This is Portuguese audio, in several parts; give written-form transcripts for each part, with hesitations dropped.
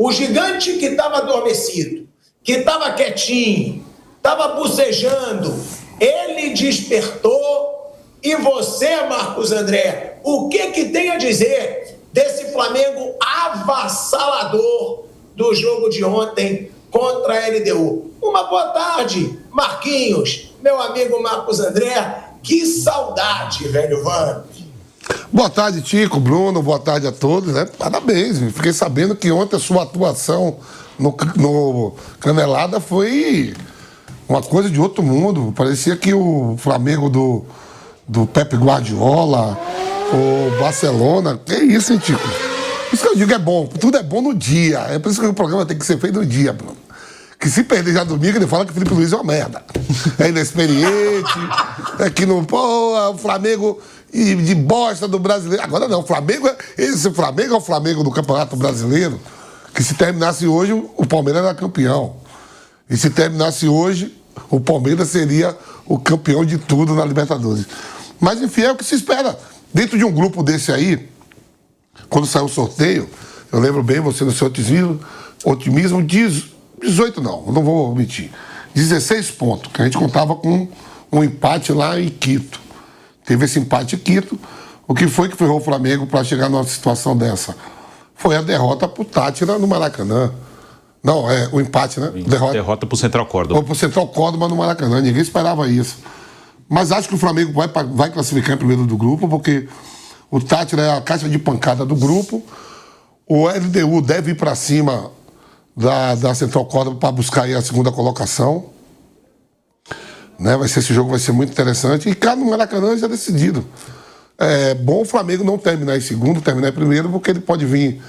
O gigante que estava adormecido, que estava quietinho, estava bocejando, ele despertou. E você, Marcos André, o que tem a dizer desse Flamengo avassalador do jogo de ontem contra a LDU? Uma boa tarde, Marquinhos, meu amigo Marcos André. Que saudade, velho Vamp. Boa tarde, Tico, Bruno, boa tarde a todos, né? Parabéns, fiquei sabendo que ontem a sua atuação no Canelada foi uma coisa de outro mundo. Parecia que o Flamengo do Pepe Guardiola, o Barcelona, que isso, hein, Tico? Por isso que eu digo é bom, tudo é bom no dia. É por isso que o programa tem que ser feito no dia, Bruno. Que se perder já domingo, ele fala que o Felipe Luiz é uma merda. É inexperiente, é que não... Pô, o Flamengo de bosta do brasileiro. Agora não, esse Flamengo é o Flamengo do Campeonato Brasileiro, que se terminasse hoje, o Palmeiras era campeão. E se terminasse hoje, o Palmeiras seria o campeão de tudo na Libertadores. Mas, enfim, é o que se espera. Dentro de um grupo desse quando saiu o sorteio, eu lembro bem, você no seu otimismo, 18 não vou omitir, 16 pontos, que a gente contava com um empate lá em Quito. Teve esse empate em Quito. O que foi que ferrou o Flamengo para chegar numa situação dessa? Foi a derrota pro Tátira no Maracanã. Não, o empate, né? Derrota pro Central Córdoba. Ou pro Central Córdoba no Maracanã. Ninguém esperava isso. Mas acho que o Flamengo vai classificar em primeiro do grupo, porque o Tátira é a caixa de pancada do grupo. O LDU deve ir para cima da Central Córdoba para buscar aí a segunda colocação. Né? Esse jogo vai ser muito interessante. E cá no Maracanã já decidido. É bom o Flamengo não terminar em segundo, terminar em primeiro, porque ele pode vir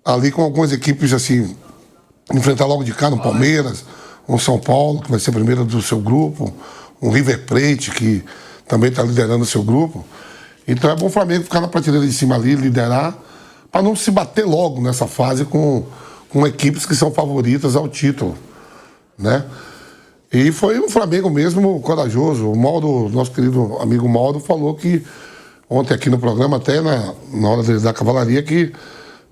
ali com algumas equipes assim, enfrentar logo de cá no Palmeiras, um São Paulo, que vai ser primeiro do seu grupo, um River Plate, que também está liderando o seu grupo. Então é bom o Flamengo ficar na prateleira de cima ali, liderar, para não se bater logo nessa fase com equipes que são favoritas ao título, né? E foi um Flamengo mesmo corajoso. O Mauro, nosso querido amigo Mauro, falou que ontem aqui no programa, até na hora da cavalaria, que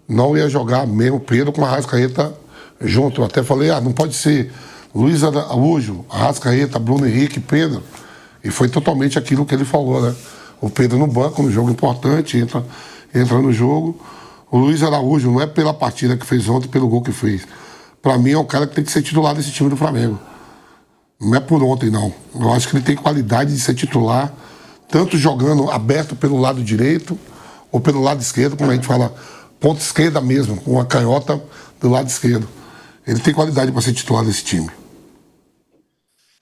não ia jogar mesmo Pedro com a Arrascaeta junto. Eu até falei, não pode ser Luiz Araújo, Arrascaeta, Bruno Henrique, Pedro. E foi totalmente aquilo que ele falou, né? O Pedro no banco, no jogo importante, entra no jogo. O Luiz Araújo não é pela partida que fez ontem, pelo gol que fez. Pra mim é um cara que tem que ser titular desse time do Flamengo. Não é por ontem, não. Eu acho que ele tem qualidade de ser titular, tanto jogando aberto pelo lado direito ou pelo lado esquerdo, como a gente fala, ponta esquerda mesmo, com a canhota do lado esquerdo. Ele tem qualidade para ser titular desse time.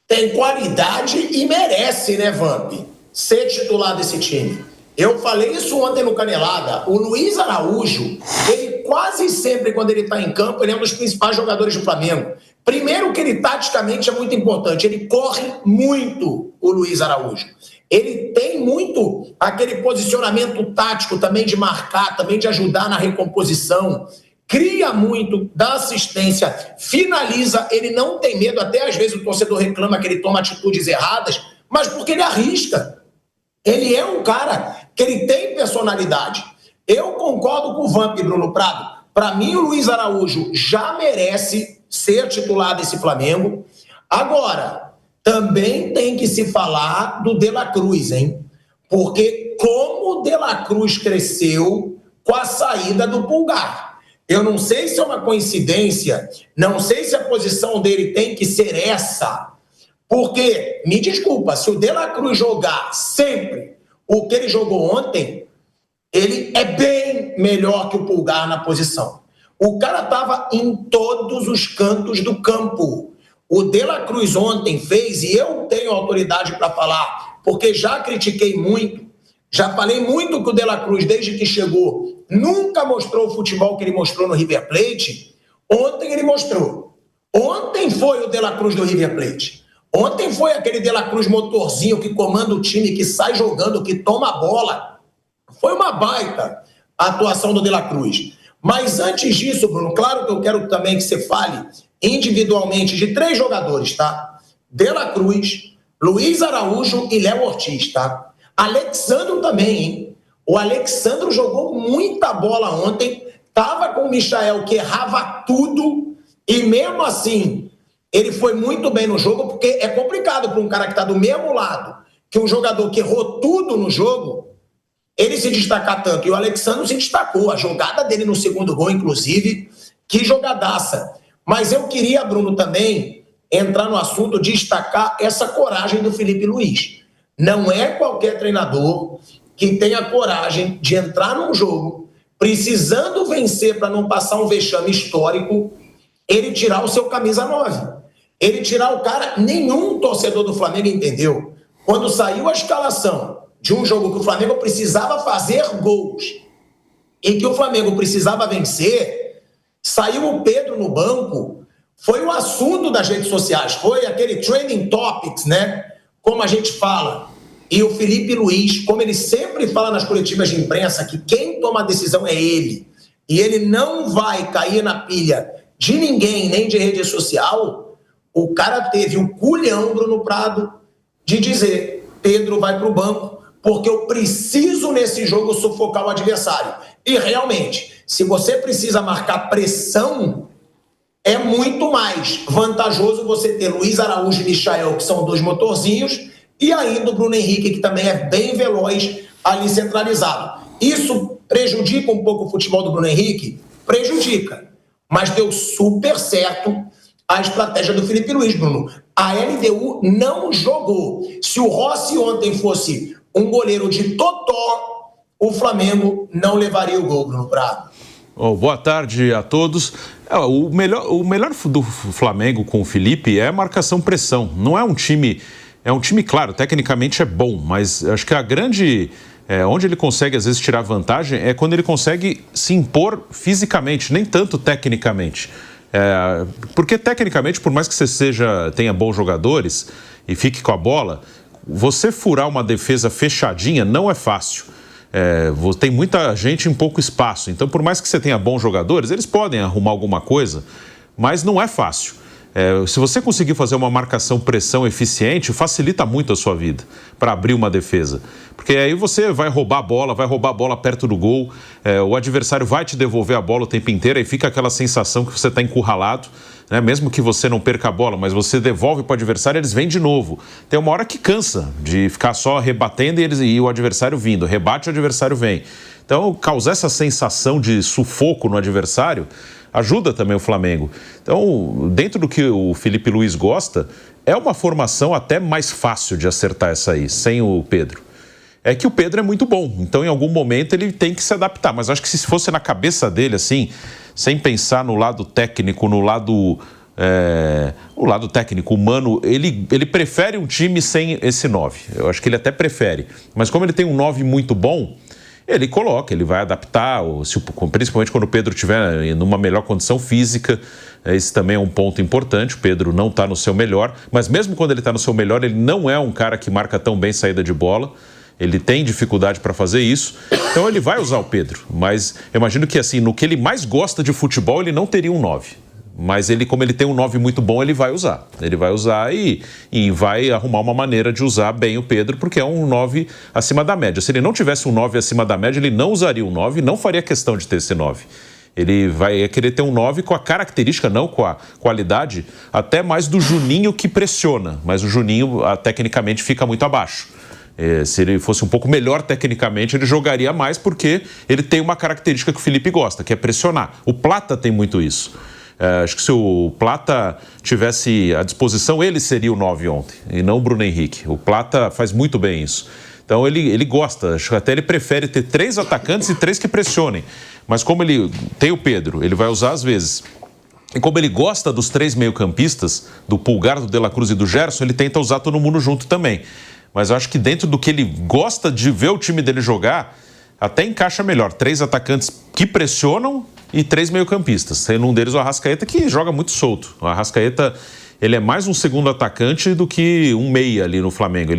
Tem qualidade e merece, né, Vamp? Ser titular desse time. Eu falei isso ontem no Canelada. O Luiz Araújo, ele quase sempre, quando ele está em campo, ele é um dos principais jogadores do Flamengo. Primeiro que ele, taticamente, é muito importante. Ele corre muito, o Luiz Araújo. Ele tem muito aquele posicionamento tático também de marcar, também de ajudar na recomposição. Cria muito, dá assistência, finaliza. Ele não tem medo. Até às vezes o torcedor reclama que ele toma atitudes erradas, mas porque ele arrisca. Ele é um cara que ele tem personalidade. Eu concordo com o Vamp, Bruno Prado. Para mim, o Luiz Araújo já merece ser titular desse Flamengo. Agora, também tem que se falar do De La Cruz, hein? Porque como o De La Cruz cresceu com a saída do Pulgar. Eu não sei se é uma coincidência, não sei se a posição dele tem que ser essa. Porque, me desculpa, se o De La Cruz jogar sempre o que ele jogou ontem, ele é bem melhor que o Pulgar na posição. O cara estava em todos os cantos do campo. O De La Cruz ontem fez, e eu tenho autoridade para falar, porque já critiquei muito, já falei muito que o De La Cruz, desde que chegou, nunca mostrou o futebol que ele mostrou no River Plate. Ontem ele mostrou. Ontem foi o De La Cruz do River Plate. Ontem foi aquele De La Cruz motorzinho que comanda o time, que sai jogando, que toma a bola. Foi uma baita a atuação do De La Cruz. Mas antes disso, Bruno, claro que eu quero também que você fale individualmente de 3 jogadores, tá? De La Cruz, Luiz Araújo e Léo Ortiz, tá? Alexandro também, hein? O Alexandro jogou muita bola ontem, estava com o Michael, que errava tudo, e mesmo assim, ele foi muito bem no jogo, porque é complicado para um cara que está do mesmo lado que um jogador que errou tudo no jogo, ele se destacar tanto. E o Alexandre se destacou, a jogada dele no segundo gol, inclusive, que jogadaça. Mas eu queria, Bruno, também entrar no assunto, destacar essa coragem do Felipe Luiz. Não é qualquer treinador que tenha coragem de entrar num jogo, precisando vencer para não passar um vexame histórico, ele tirar o seu camisa 9. Ele tirar o cara, nenhum torcedor do Flamengo entendeu. Quando saiu a escalação de um jogo que o Flamengo precisava fazer gols e que o Flamengo precisava vencer, saiu o Pedro no banco, foi um assunto das redes sociais, foi aquele trending topics, né? Como a gente fala. E o Felipe Luiz, como ele sempre fala nas coletivas de imprensa, que quem toma a decisão é ele, e ele não vai cair na pilha de ninguém, nem de rede social, o cara teve o culhão, Bruno Prado, de dizer: Pedro vai para o banco, porque eu preciso nesse jogo sufocar o adversário. E realmente, se você precisa marcar pressão, é muito mais vantajoso você ter Luiz Araújo e Michael, que são dois motorzinhos, e ainda o Bruno Henrique, que também é bem veloz ali centralizado. Isso prejudica um pouco o futebol do Bruno Henrique? Prejudica. Mas deu super certo a estratégia do Felipe Luiz, Bruno. A LDU não jogou. Se o Rossi ontem fosse um goleiro de totó, o Flamengo não levaria o gol, Bruno Prado. Boa tarde a todos. O melhor do Flamengo com o Felipe é a marcação-pressão. Não é um time... É um time, claro, tecnicamente é bom, mas acho que a grande... onde ele consegue, às vezes, tirar vantagem é quando ele consegue se impor fisicamente, nem tanto tecnicamente. Porque, tecnicamente, por mais que você tenha bons jogadores e fique com a bola, você furar uma defesa fechadinha não é fácil. Tem muita gente em pouco espaço. Então, por mais que você tenha bons jogadores, eles podem arrumar alguma coisa, mas não é fácil. Se você conseguir fazer uma marcação-pressão eficiente, facilita muito a sua vida para abrir uma defesa. Porque aí você vai roubar a bola perto do gol, o adversário vai te devolver a bola o tempo inteiro e fica aquela sensação que você está encurralado, né? Mesmo que você não perca a bola, mas você devolve para o adversário, eles vêm de novo. Tem uma hora que cansa de ficar só rebatendo e o adversário vindo, rebate e o adversário vem. Então, causar essa sensação de sufoco no adversário ajuda também o Flamengo. Então, dentro do que o Felipe Luiz gosta, é uma formação até mais fácil de acertar essa aí, sem o Pedro. É que o Pedro é muito bom, então em algum momento ele tem que se adaptar, mas acho que se fosse na cabeça dele, assim, sem pensar no lado técnico, no lado técnico humano, ele prefere um time sem esse 9. Eu acho que ele até prefere, mas como ele tem um 9 muito bom, ele coloca, ele vai adaptar, principalmente quando o Pedro estiver numa melhor condição física. Esse também é um ponto importante. O Pedro não está no seu melhor, mas mesmo quando ele está no seu melhor, ele não é um cara que marca tão bem saída de bola. Ele tem dificuldade para fazer isso, então ele vai usar o Pedro. Mas eu imagino que, assim, no que ele mais gosta de futebol, ele não teria um 9. Mas como ele tem um 9 muito bom, ele vai usar. Ele vai usar e vai arrumar uma maneira de usar bem o Pedro, porque é um 9 acima da média. Se ele não tivesse um 9 acima da média, ele não usaria um 9, não faria questão de ter esse 9. Ele vai querer ter um 9 com a característica, não com a qualidade, até mais do Juninho, que pressiona. Mas o Juninho, tecnicamente, fica muito abaixo. Se ele fosse um pouco melhor tecnicamente, ele jogaria mais, porque ele tem uma característica que o Felipe gosta, que é pressionar. O Plata tem muito isso. Acho que se o Plata tivesse à disposição, ele seria o 9 ontem, e não o Bruno Henrique. O Plata faz muito bem isso. Então ele gosta, acho que até ele prefere ter 3 atacantes e 3 que pressionem. Mas como ele tem o Pedro, ele vai usar às vezes. E como ele gosta dos 3 meio-campistas, do Pulgar, do De La Cruz e do Gerson, ele tenta usar todo mundo junto também. Mas eu acho que dentro do que ele gosta de ver o time dele jogar, até encaixa melhor. 3 atacantes que pressionam e 3 meio-campistas. Sendo um deles o Arrascaeta, que joga muito solto. O Arrascaeta, ele é mais um segundo atacante do que um meia ali no Flamengo.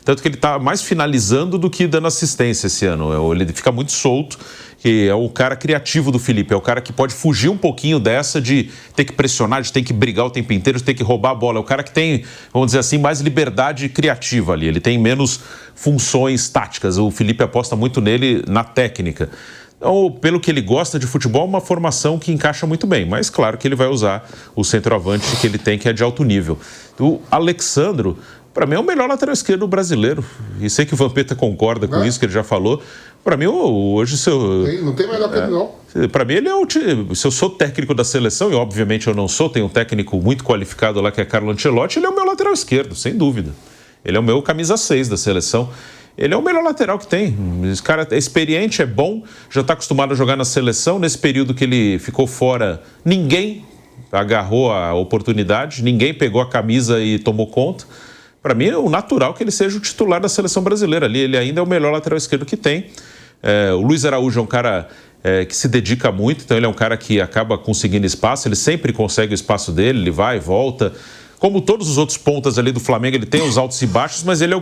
Tanto que ele está mais finalizando do que dando assistência esse ano. Ele fica muito solto, que é o cara criativo do Felipe. É o cara que pode fugir um pouquinho dessa de ter que pressionar, de ter que brigar o tempo inteiro, de ter que roubar a bola. É o cara que tem, vamos dizer assim, mais liberdade criativa ali. Ele tem menos funções táticas. O Felipe aposta muito nele na técnica. Ou, pelo que ele gosta de futebol, uma formação que encaixa muito bem. Mas claro que ele vai usar o centroavante que ele tem, que é de alto nível. O Alexandro, para mim, é o melhor lateral esquerdo brasileiro. E sei que o Vampeta concorda com isso, que ele já falou. Para mim, hoje, se eu... Não tem melhor que ele, não. Para mim, ele é se eu sou técnico da seleção, e obviamente eu não sou, tem um técnico muito qualificado lá, que é Carlo Ancelotti, ele é o meu lateral esquerdo, sem dúvida. Ele é o meu camisa 6 da seleção. Ele é o melhor lateral que tem. Esse cara é experiente, é bom, já está acostumado a jogar na seleção. Nesse período que ele ficou fora, ninguém agarrou a oportunidade, ninguém pegou a camisa e tomou conta. Para mim, é o natural que ele seja o titular da seleção brasileira ali. Ele ainda é o melhor lateral esquerdo que tem. O Luiz Araújo é um cara que se dedica muito, então ele é um cara que acaba conseguindo espaço, ele sempre consegue o espaço dele, ele vai e volta. Como todos os outros pontas ali do Flamengo, ele tem os altos e baixos, mas ele é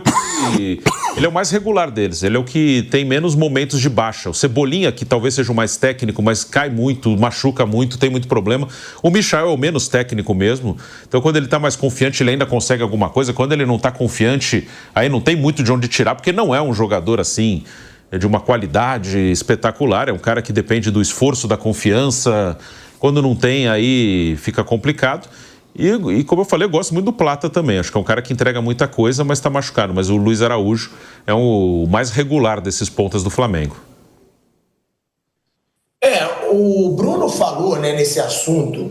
o mais regular deles. Ele é o que tem menos momentos de baixa. O Cebolinha, que talvez seja o mais técnico, mas cai muito, machuca muito, tem muito problema. O Michael é o menos técnico mesmo. Então, quando ele está mais confiante, ele ainda consegue alguma coisa. Quando ele não está confiante, aí não tem muito de onde tirar, porque não é um jogador assim, de uma qualidade espetacular. É um cara que depende do esforço, da confiança. Quando não tem, aí fica complicado. E como eu falei, eu gosto muito do Plata também. Acho que é um cara que entrega muita coisa, mas está machucado. Mas o Luiz Araújo é o mais regular desses pontas do Flamengo. O Bruno falou, né, nesse assunto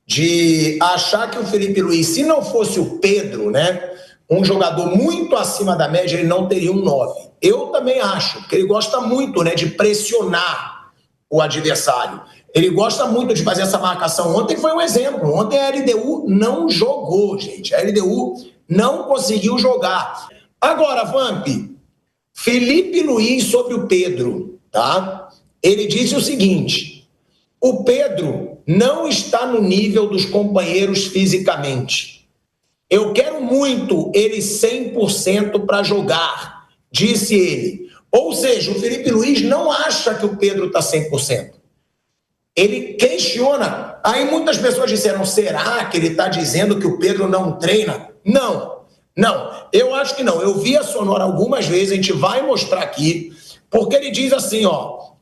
de achar que o Felipe Luiz, se não fosse o Pedro, né, um jogador muito acima da média, ele não teria um 9. Eu também acho, porque ele gosta muito, né, de pressionar o adversário. Ele gosta muito de fazer essa marcação. Ontem foi um exemplo. Ontem a LDU não jogou, gente. A LDU não conseguiu jogar. Agora, Vamp, Felipe Luiz sobre o Pedro, tá? Ele disse o seguinte: o Pedro não está no nível dos companheiros fisicamente. Eu quero muito ele 100% para jogar, disse ele. Ou seja, o Felipe Luiz não acha que o Pedro está 100%. Ele questiona. Aí muitas pessoas disseram, será que ele está dizendo que o Pedro não treina? Não, eu acho que não. Eu vi a Sonora algumas vezes, a gente vai mostrar aqui, porque ele diz assim,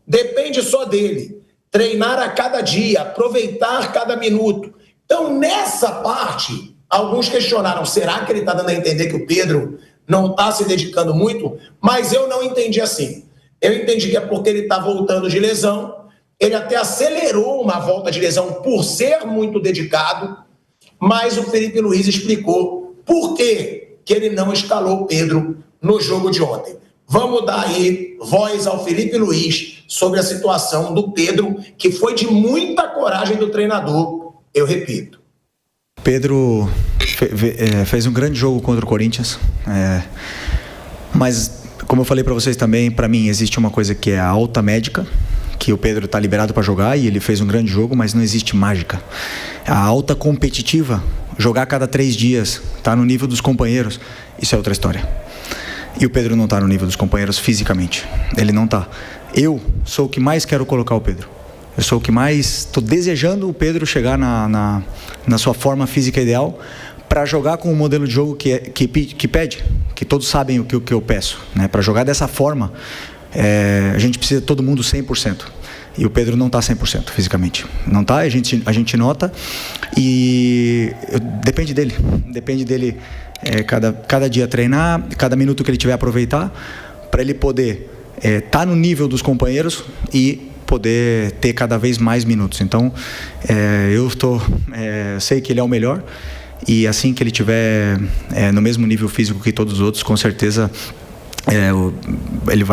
depende só dele, treinar a cada dia, aproveitar cada minuto. Então, nessa parte, alguns questionaram, será que ele está dando a entender que o Pedro não está se dedicando muito? Mas eu não entendi assim. Eu entendi que é porque ele está voltando de lesão. Ele até acelerou uma volta de lesão por ser muito dedicado, mas o Felipe Luiz explicou por que ele não escalou o Pedro no jogo de ontem. Vamos dar aí voz ao Felipe Luiz sobre a situação do Pedro, que foi de muita coragem do treinador, eu repito. Pedro fez um grande jogo contra o Corinthians, mas como eu falei para vocês também, para mim existe uma coisa que é a alta médica, que o Pedro está liberado para jogar e ele fez um grande jogo, mas não existe mágica. A alta competitiva, jogar a cada 3 dias, tá no nível dos companheiros, isso é outra história. E o Pedro não está no nível dos companheiros fisicamente, ele não está. Eu sou o que mais quero colocar o Pedro. Eu sou o que mais estou desejando o Pedro chegar na sua forma física ideal para jogar com um modelo de jogo que pede, que todos sabem o que eu peço, né? Para jogar dessa forma, a gente precisa de todo mundo 100%. E o Pedro não está 100% fisicamente. Não está, a gente nota. E depende dele cada dia treinar, cada minuto que ele tiver aproveitar, para ele poder estar no nível dos companheiros e poder ter cada vez mais minutos. Então, eu sei que ele é o melhor. E assim que ele tiver no mesmo nível físico que todos os outros, com certeza ele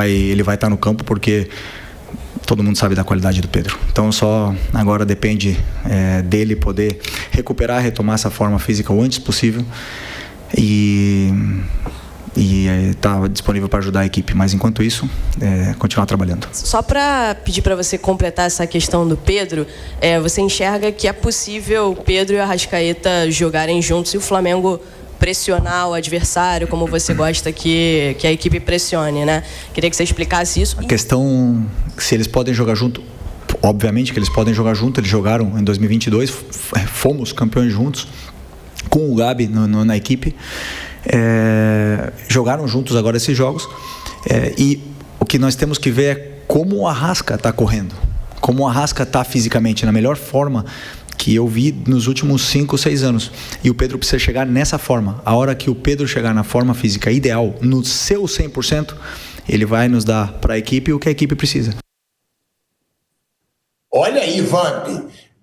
vai estar no campo, porque todo mundo sabe da qualidade do Pedro. Então só agora depende dele poder retomar essa forma física o antes possível e está disponível para ajudar a equipe. Mas enquanto isso, continuar trabalhando. Só para pedir para você completar essa questão do Pedro, você enxerga que é possível o Pedro e o Arrascaeta jogarem juntos e o Flamengo pressionar o adversário, como você gosta que a equipe pressione, né? Queria que você explicasse isso. A questão, se eles podem jogar junto, obviamente que eles podem jogar junto. Eles jogaram em 2022, fomos campeões juntos, com o Gabi na equipe. Jogaram juntos agora esses jogos, e o que nós temos que ver é como o Arrasca está correndo, como o Arrasca está fisicamente na melhor forma que eu vi nos últimos 5 ou 6 anos. E o Pedro precisa chegar nessa forma. A hora que o Pedro chegar na forma física ideal, no seu 100%, ele vai nos dar para a equipe o que a equipe precisa. Olha aí, Vamp.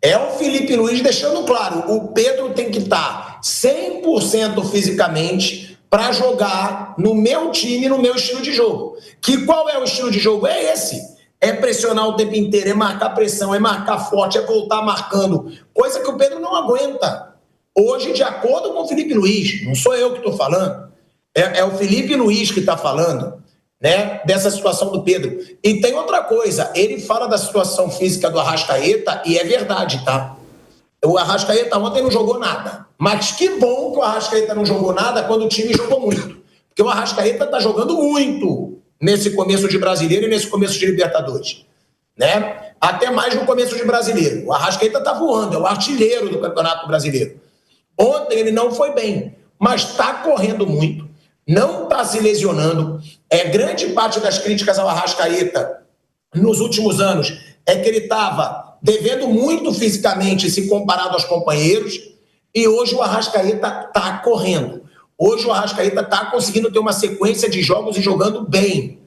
É o Felipe Luiz deixando claro, o Pedro tem que estar 100% fisicamente para jogar no meu time, no meu estilo de jogo. Que qual é o estilo de jogo? É esse. É pressionar o tempo inteiro, é marcar pressão, é marcar forte, é voltar marcando. Coisa que o Pedro não aguenta. Hoje, de acordo com o Felipe Luiz, não sou eu que estou falando, é o Felipe Luiz que está falando, né, dessa situação do Pedro. E tem outra coisa, ele fala da situação física do Arrascaeta, e é verdade, tá? O Arrascaeta ontem não jogou nada. Mas que bom que o Arrascaeta não jogou nada quando o time jogou muito. Porque o Arrascaeta está jogando muito nesse começo de Brasileiro e nesse começo de Libertadores, né? Até mais no começo de Brasileiro. O Arrascaeta está voando, é o artilheiro do Campeonato Brasileiro. Ontem ele não foi bem, mas está correndo muito, não está se lesionando. Grande parte das críticas ao Arrascaeta nos últimos anos é que ele estava devendo muito fisicamente se comparado aos companheiros, e hoje o Arrascaeta está correndo. Hoje o Arrascaeta está conseguindo ter uma sequência de jogos e jogando bem.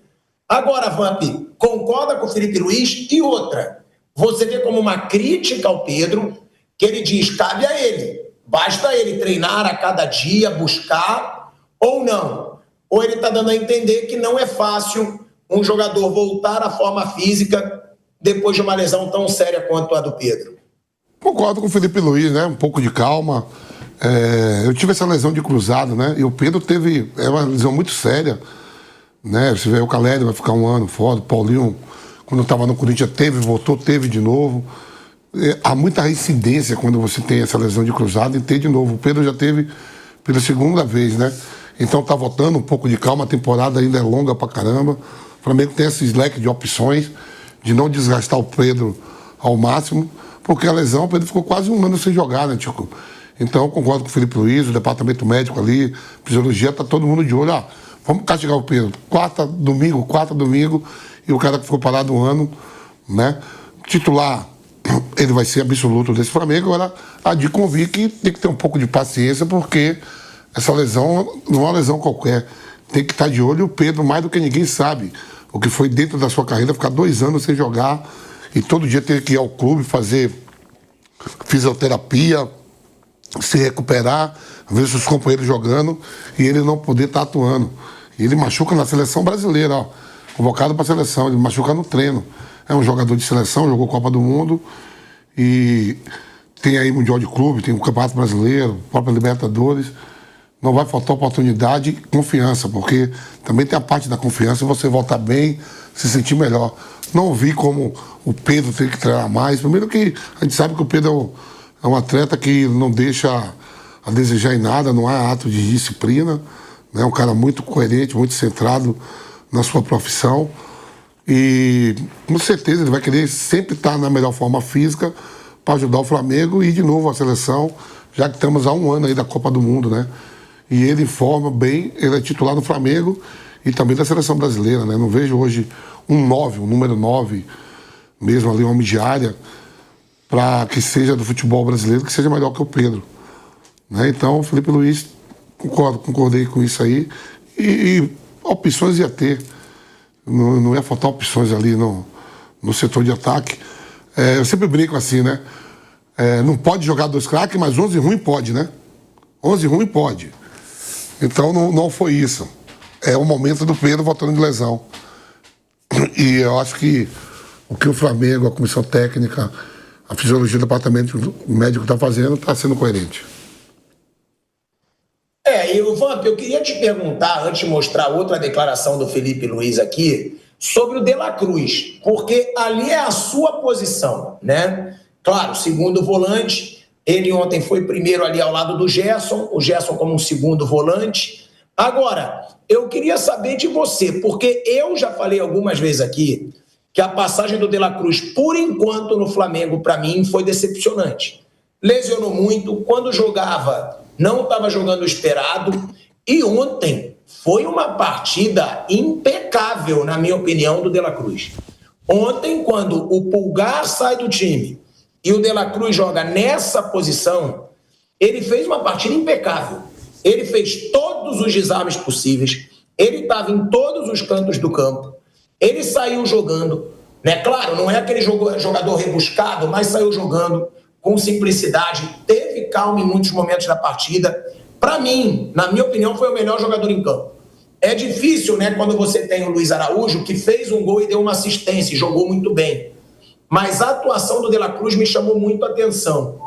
Agora, Vamp, concorda com o Felipe Luiz? E outra, você vê como uma crítica ao Pedro, que ele diz, cabe a ele. Basta ele treinar a cada dia, buscar, ou não. Ou ele está dando a entender que não é fácil um jogador voltar à forma física depois de uma lesão tão séria quanto a do Pedro. Concordo com o Felipe Luiz, né? Um pouco de calma. Eu tive essa lesão de cruzado, né? E o Pedro teve uma lesão muito séria, né? Você vê o Caleri vai ficar 1 ano fora, o Paulinho, quando estava no Corinthians, voltou, teve de novo. Há muita reincidência quando você tem essa lesão de cruzado e tem de novo. O Pedro já teve pela 2ª vez, né? Então tá voltando um pouco de calma, a temporada ainda é longa pra caramba. O Flamengo tem esse leque de opções de não desgastar o Pedro ao máximo, porque a lesão, o Pedro ficou quase 1 ano sem jogar, né, Tico? Então, concordo com o Felipe Luiz, o departamento médico ali, fisiologia, tá todo mundo de olho. Vamos castigar o Pedro. Quarta, domingo, e o cara que ficou parado 1 ano, né? Titular, ele vai ser absoluto desse Flamengo. Agora, a de convir que tem que ter um pouco de paciência, porque essa lesão não é uma lesão qualquer. Tem que estar de olho, e o Pedro, mais do que ninguém, sabe o que foi dentro da sua carreira, ficar 2 anos sem jogar e todo dia ter que ir ao clube fazer fisioterapia, se recuperar, ver seus companheiros jogando e ele não poder estar atuando. E ele machuca na seleção brasileira, ó, convocado para a seleção, ele machuca no treino. É um jogador de seleção, jogou Copa do Mundo e tem aí Mundial de Clube, tem o Campeonato Brasileiro, própria Libertadores. Não vai faltar oportunidade e confiança, porque também tem a parte da confiança, você voltar bem, se sentir melhor. Não vi como o Pedro tem que treinar mais. Primeiro que a gente sabe que o Pedro é um atleta que não deixa a desejar em nada, não há ato de disciplina, né? É um cara muito coerente, muito centrado na sua profissão. E com certeza ele vai querer sempre estar na melhor forma física para ajudar o Flamengo e de novo a seleção, já que estamos há 1 ano aí da Copa do Mundo, né? E ele informa bem, ele é titular do Flamengo e também da seleção brasileira, né? Não vejo hoje um número 9, mesmo ali, um homem de área, para que seja do futebol brasileiro, que seja melhor que o Pedro, né? Então, o Felipe Luiz, concordei com isso aí, e opções ia ter, não ia faltar opções ali no setor de ataque. Eu sempre brinco assim, né? Não pode jogar 2 craques, mas 11 ruim pode, né? 11 ruim pode. Então não foi isso. É o momento do Pedro voltando de lesão. E eu acho que o que o Flamengo, a comissão técnica, a fisiologia do departamento médico está fazendo está sendo coerente. E o Vamp, eu queria te perguntar, antes de mostrar outra declaração do Felipe Luiz aqui, sobre o De La Cruz, porque ali é a sua posição, né? Claro, segundo volante, ele ontem foi primeiro ali ao lado do Gerson, o Gerson como um segundo volante. Agora, eu queria saber de você, porque eu já falei algumas vezes aqui que a passagem do De La Cruz, por enquanto, no Flamengo, para mim, foi decepcionante. Lesionou muito, quando jogava, não estava jogando o esperado, e ontem foi uma partida impecável, na minha opinião, do De La Cruz. Ontem, quando o Pulgar sai do time e o De La Cruz joga nessa posição, ele fez uma partida impecável. Ele fez todos os desarmes possíveis, ele estava em todos os cantos do campo, ele saiu jogando, né? Claro, não é aquele jogador rebuscado, mas saiu jogando com simplicidade, teve calma em muitos momentos da partida. Para mim, na minha opinião, foi o melhor jogador em campo. É difícil, né, quando você tem o Luiz Araújo, que fez um gol e deu uma assistência e jogou muito bem. Mas a atuação do De La Cruz me chamou muito a atenção.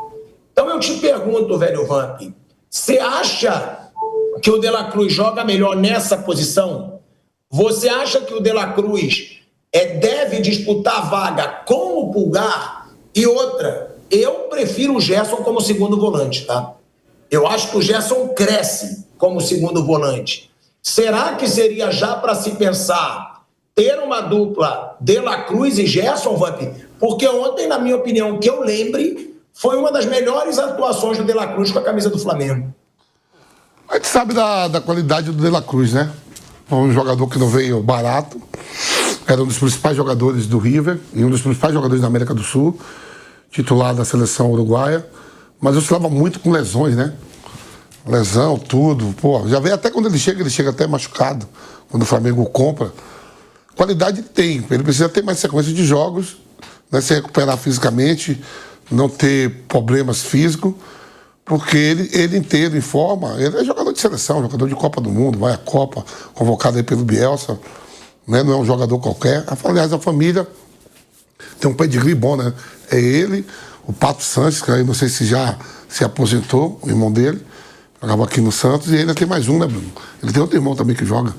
Então eu te pergunto, velho Vamp, você acha que o De La Cruz joga melhor nessa posição? Você acha que o De La Cruz deve disputar a vaga com o Pulgar? E outra, eu prefiro o Gerson como segundo volante, tá? Eu acho que o Gerson cresce como segundo volante. Será que seria já para se pensar ter uma dupla De La Cruz e Gerson, Vamp? Porque ontem, na minha opinião, que eu lembre, foi uma das melhores atuações do De La Cruz com a camisa do Flamengo. A gente sabe da qualidade do De La Cruz, né? Foi um jogador que não veio barato, era um dos principais jogadores do River e um dos principais jogadores da América do Sul, titular da seleção uruguaia, mas oscilava muito com lesões, né? Lesão, tudo. Pô, já veio até quando ele chega até machucado, quando o Flamengo compra. Qualidade tem, ele precisa ter mais sequência de jogos, né, se recuperar fisicamente, não ter problemas físicos, porque ele inteiro em forma, ele é jogador de seleção, jogador de Copa do Mundo, vai à Copa, convocado aí pelo Bielsa, né, não é um jogador qualquer. Aliás, a família tem um pedigree bom, né? É ele, o Pato Sanches, que aí não sei se já se aposentou, o irmão dele, jogava aqui no Santos, e ainda tem mais um, né, Bruno? Ele tem outro irmão também que joga.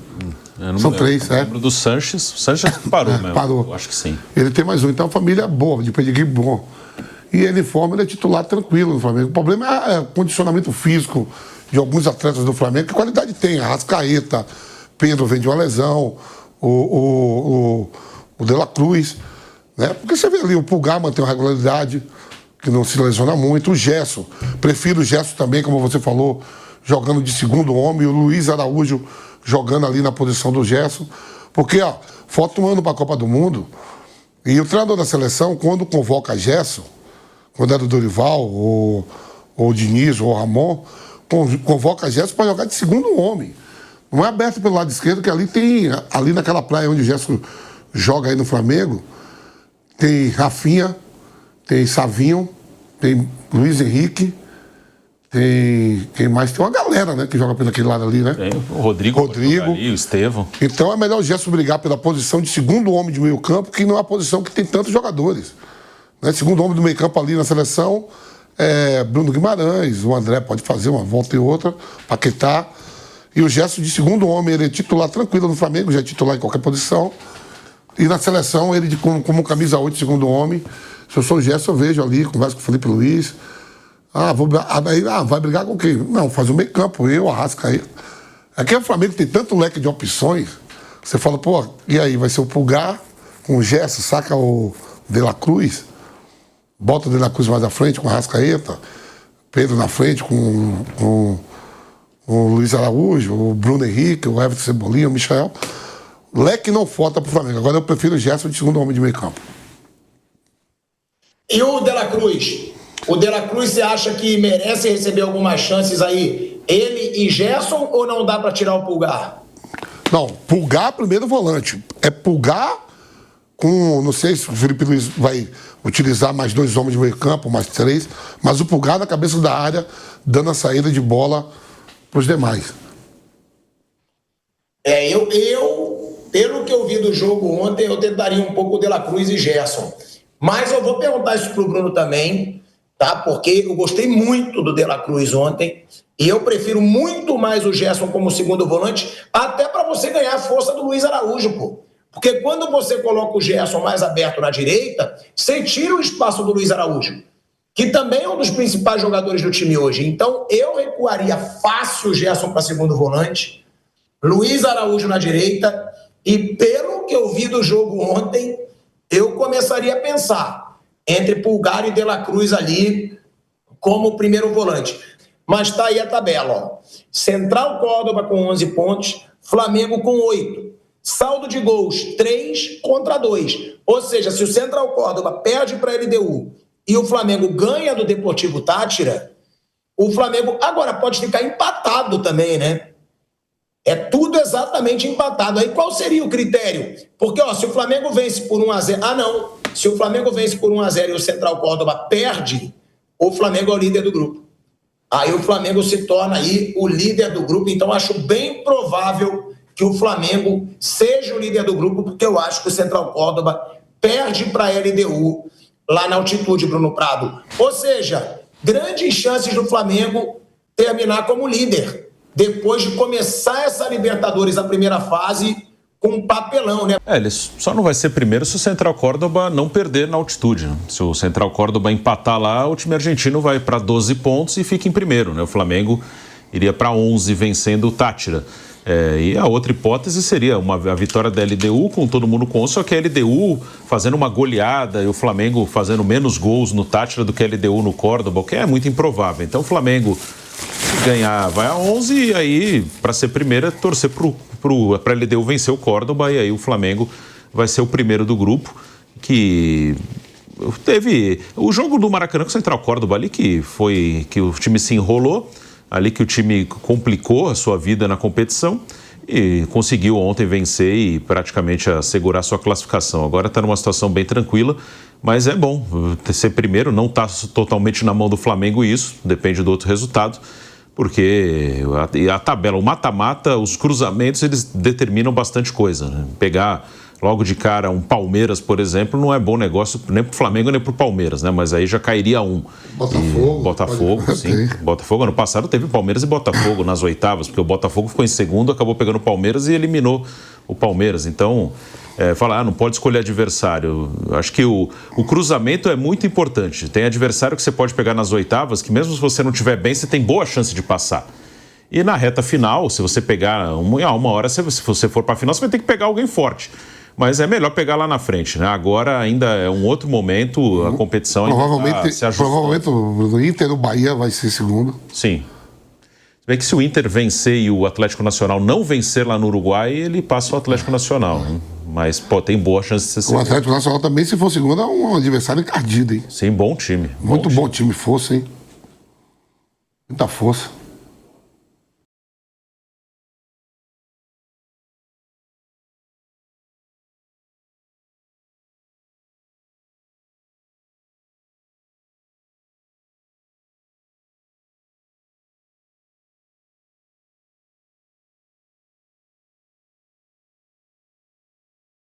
São três, eu lembro do Sanches. O Sanches parou mesmo. Parou. Eu acho que sim. Ele tem mais um. Então, a família é boa, de pedigree bom. E ele em forma, ele é titular tranquilo no Flamengo. O problema é o condicionamento físico de alguns atletas do Flamengo. Que qualidade tem? Arrascaeta, Pedro vem de uma lesão, o De La Cruz, né? Porque você vê ali, o Pulgar mantém uma regularidade, que não se lesiona muito. O Gerson, prefiro o Gerson também, como você falou, jogando de segundo homem. O Luiz Araújo jogando ali na posição do Gerson. Porque, ó, falta um ano para a Copa do Mundo. E o treinador da seleção, quando convoca Gerson, quando era o Dorival, ou o Diniz, ou o Ramon, convoca Gerson para jogar de segundo homem. Não é aberto pelo lado esquerdo, que ali naquela praia onde o Gerson joga aí no Flamengo, tem Rafinha, tem Savinho, tem Luiz Henrique, tem quem mais? Tem uma galera, né, que joga pelo aquele lado ali, né? Tem o Rodrigo ali, o Estevão. Então é melhor o Gerson brigar pela posição de segundo homem de meio campo, que não é a posição que tem tantos jogadores. Né? Segundo homem do meio campo ali na seleção é Bruno Guimarães, o André pode fazer uma volta e outra, Paquetá. E o Gerson de segundo homem, ele é titular tranquilo no Flamengo, já é titular em qualquer posição. E na seleção, ele como camisa 8, segundo homem. Se eu sou o Gerson, eu vejo ali, converso com o Felipe Luiz. Vai brigar com quem? Não, faz o meio campo, eu, Arrascaeta. Aqui o Flamengo tem tanto leque de opções, você fala, pô, e aí, vai ser o Pulgar com o Gerson, saca o De La Cruz, bota o De La Cruz mais à frente com o Arrascaeta, Pedro na frente com o Luiz Araújo, o Bruno Henrique, o Everton Cebolinha, o Michel. Leque não falta pro Flamengo. Agora eu prefiro o Gerson de segundo homem de meio campo. E o De La Cruz? O De La Cruz, você acha que merece receber algumas chances aí? Ele e Gerson, ou não dá para tirar o Pulgar? Não, Pulgar primeiro volante. É Pulgar com, não sei se o Felipe Luiz vai utilizar mais 2 homens de meio campo, mais 3, mas o Pulgar na cabeça da área, dando a saída de bola para os demais. Pelo que eu vi do jogo ontem, eu tentaria um pouco o De La Cruz e Gerson. Mas eu vou perguntar isso pro Bruno também, tá? Porque eu gostei muito do De La Cruz ontem e eu prefiro muito mais o Gerson como segundo volante, até para você ganhar a força do Luiz Araújo, pô. Porque quando você coloca o Gerson mais aberto na direita, você tira o espaço do Luiz Araújo, que também é um dos principais jogadores do time hoje. Então eu recuaria fácil o Gerson para segundo volante, Luiz Araújo na direita, e pelo que eu vi do jogo ontem, eu começaria a pensar entre Pulgar e De La Cruz ali como primeiro volante. Mas tá aí a tabela, ó. Central Córdoba com 11 pontos, Flamengo com 8. Saldo de gols, 3-2. Ou seja, se o Central Córdoba perde para a LDU e o Flamengo ganha do Deportivo Táchira, o Flamengo agora pode ficar empatado também, né? É tudo exatamente empatado. Aí qual seria o critério? Porque, se o Flamengo vence por 1-0... não. Se o Flamengo vence por 1-0 e o Central Córdoba perde, o Flamengo é o líder do grupo. Aí o Flamengo se torna aí o líder do grupo. Então, acho bem provável que o Flamengo seja o líder do grupo, porque eu acho que o Central Córdoba perde para a LDU lá na altitude, Bruno Prado. Ou seja, grandes chances do Flamengo terminar como líder, depois de começar essa Libertadores, a primeira fase, com um papelão, né? Ele só não vai ser primeiro se o Central Córdoba não perder na altitude, né? Se o Central Córdoba empatar lá, o time argentino vai para 12 pontos e fica em primeiro, né? O Flamengo iria para 11 vencendo o Táchira. E a outra hipótese seria a vitória da LDU com todo mundo com, só que a LDU fazendo uma goleada e o Flamengo fazendo menos gols no Táchira do que a LDU no Córdoba, o que é muito improvável. Então o Flamengo, se ganhar, vai a 11 e aí, para ser primeiro, torcer para a LDU vencer o Córdoba e aí o Flamengo vai ser o primeiro do grupo, que teve o jogo do Maracanã com o Central Córdoba ali, que foi que o time se enrolou, ali que o time complicou a sua vida na competição e conseguiu ontem vencer e praticamente assegurar sua classificação. Agora está numa situação bem tranquila, mas é bom ser primeiro, não está totalmente na mão do Flamengo isso, depende do outro resultado, porque a tabela, o mata-mata, os cruzamentos, eles determinam bastante coisa, né? Pegar logo de cara um Palmeiras, por exemplo, não é bom negócio nem para o Flamengo nem para o Palmeiras, né? Mas aí já cairia um. Botafogo, sim. Botafogo, ano passado teve Palmeiras e Botafogo nas oitavas, porque o Botafogo ficou em segundo, acabou pegando o Palmeiras e eliminou o Palmeiras. Então, falar, não pode escolher adversário. Acho que o cruzamento é muito importante. Tem adversário que você pode pegar nas oitavas, que mesmo se você não estiver bem, você tem boa chance de passar. E na reta final, se você pegar uma hora, se você for para a final, você vai ter que pegar alguém forte. Mas é melhor pegar lá na frente, né? Agora ainda é um outro momento, a competição ainda está se ajustando. Provavelmente o Inter do Bahia vai ser segundo. Sim. Se bem que se o Inter vencer e o Atlético Nacional não vencer lá no Uruguai, ele passa o Atlético Nacional, né? Mas, tem boa chance de ser segundo. O Atlético Nacional também, se for segundo, é um adversário encardido, hein? Sim, bom time. Muito bom time, força, hein? Muita força.